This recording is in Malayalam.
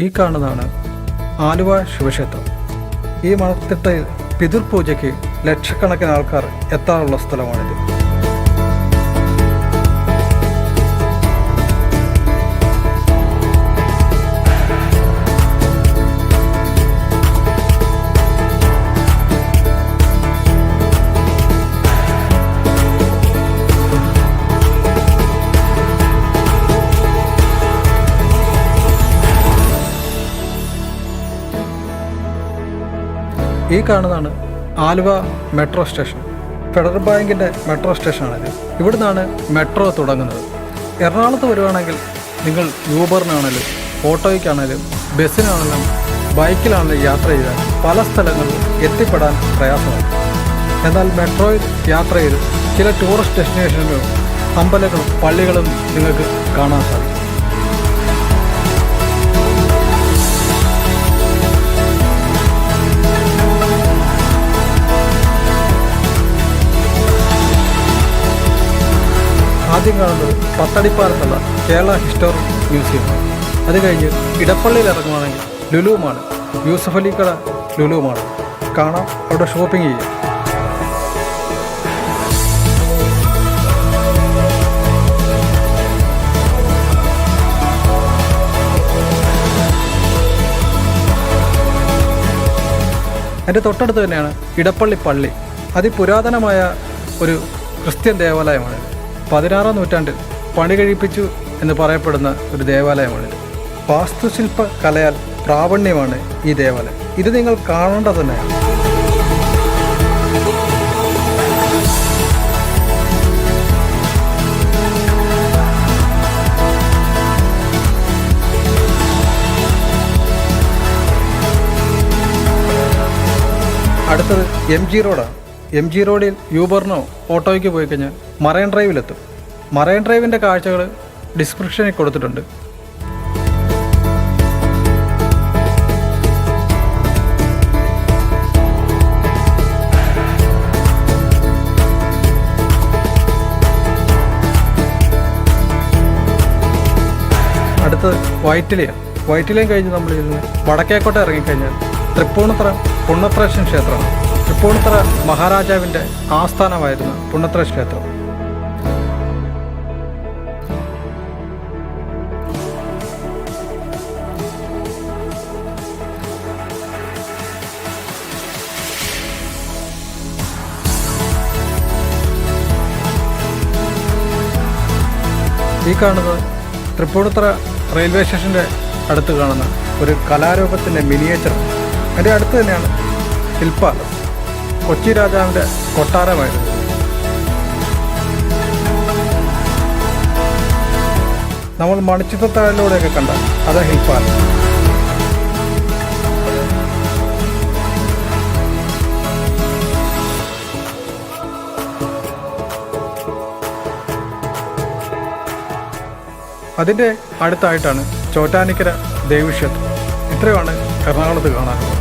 ഈ കാണുന്നതാണ് ആലുവ ശിവക്ഷേത്രം. ഈ മണത്തിട്ടയിൽ പിതൃപൂജയ്ക്ക് ലക്ഷക്കണക്കിന് ആൾക്കാർ എത്താറുള്ള സ്ഥലമാണിത്. ഈ കാണുന്നതാണ് ആലുവ മെട്രോ സ്റ്റേഷൻ. ഫെഡറൽ ബാങ്കിൻ്റെ മെട്രോ സ്റ്റേഷനാണിത്. ഇവിടുന്നാണ് മെട്രോ തുടങ്ങുന്നത്. എറണാകുളത്ത് വരുവാണെങ്കിൽ നിങ്ങൾ യൂബറിനാണെങ്കിലും ഓട്ടോയ്ക്കാണെങ്കിലും ബസ്സിനാണെങ്കിലും ബൈക്കിലാണെങ്കിലും യാത്ര ചെയ്താൽ പല സ്ഥലങ്ങളിലും എത്തിപ്പെടാൻ പ്രയാസമാണ്. എന്നാൽ മെട്രോയിൽ യാത്ര ചെയ്ത് ചില ടൂറിസ്റ്റ് ഡെസ്റ്റിനേഷനുകളും അമ്പലങ്ങളും പള്ളികളും നിങ്ങൾക്ക് കാണാൻ സാധിക്കും. ആദ്യം കാണുന്നത് പത്തടിപ്പാലത്തുള്ള കേരള ഹിസ്റ്റോറിക് മ്യൂസിയമാണ്. അത് കഴിഞ്ഞ് ഇടപ്പള്ളിയിൽ ഇറങ്ങുവാണെങ്കിൽ ലുലുമാണ്, യൂസഫ് അലിക്കട ലുലുമാണ്. കാണാം, അവിടെ ഷോപ്പിംഗ് ചെയ്യാം. അതിൻ്റെ തൊട്ടടുത്ത് തന്നെയാണ് ഇടപ്പള്ളി പള്ളി. അതിപുരാതനമായ ഒരു ക്രിസ്ത്യൻ ദേവാലയമാണ്. 16-ാം നൂറ്റാണ്ടിൽ പണി കഴിപ്പിച്ചു എന്ന് പറയപ്പെടുന്ന ഒരു ദേവാലയമാണിത്. വാസ്തുശില്പ കലയാൽ പ്രാവണ്യമാണ് ഈ ദേവാലയം. ഇത് നിങ്ങൾ കാണേണ്ടത് തന്നെയാണ്. അടുത്തത് MG റോഡാണ്. MG റോഡിൽ യൂബറിനോ ഓട്ടോയ്ക്ക് പോയി കഴിഞ്ഞാൽ മറൈൻ ഡ്രൈവിലെത്തും. മറൈൻ ഡ്രൈവിൻ്റെ കാഴ്ചകൾ ഡിസ്ക്രിപ്ഷനിൽ കൊടുത്തിട്ടുണ്ട്. അടുത്തത് വൈറ്റിലയാണ്. വൈറ്റിലയും കഴിഞ്ഞ് നമ്മൾ ഇന്ന് വടക്കേക്കോട്ട ഇറങ്ങിക്കഴിഞ്ഞാൽ തൃപ്പൂണിത്തുറ പുണ്ണത്രേശ്വരൻ ക്ഷേത്രമാണ്. തൃപ്പൂണിത്തുറ മഹാരാജാവിൻ്റെ ആസ്ഥാനമായിരുന്ന പുണ്ണത്ര ക്ഷേത്രം. ഈ കാണുന്നത് തൃപ്പൂണിത്തുറ റെയിൽവേ സ്റ്റേഷൻ്റെ അടുത്ത് കാണുന്ന ഒരു കലാരൂപത്തിൻ്റെ മിനിയേച്ചറാണ്. അതിൻ്റെ അടുത്ത് തന്നെയാണ് ഹിൽ പാലസ്, കൊച്ചി രാജാവിൻ്റെ കൊട്ടാരമായിരുന്നു. നമ്മൾ മണിച്ചിത്രത്താഴിലൂടെയൊക്കെ കണ്ട അത് ഹിൽ പാലസ്. അതിൻ്റെ അടുത്തായിട്ടാണ് ചോറ്റാനിക്കര ദേവീക്ഷേത്രം. ഇത്രയുമാണ് എറണാകുളത്ത് കാണാനുള്ളത്.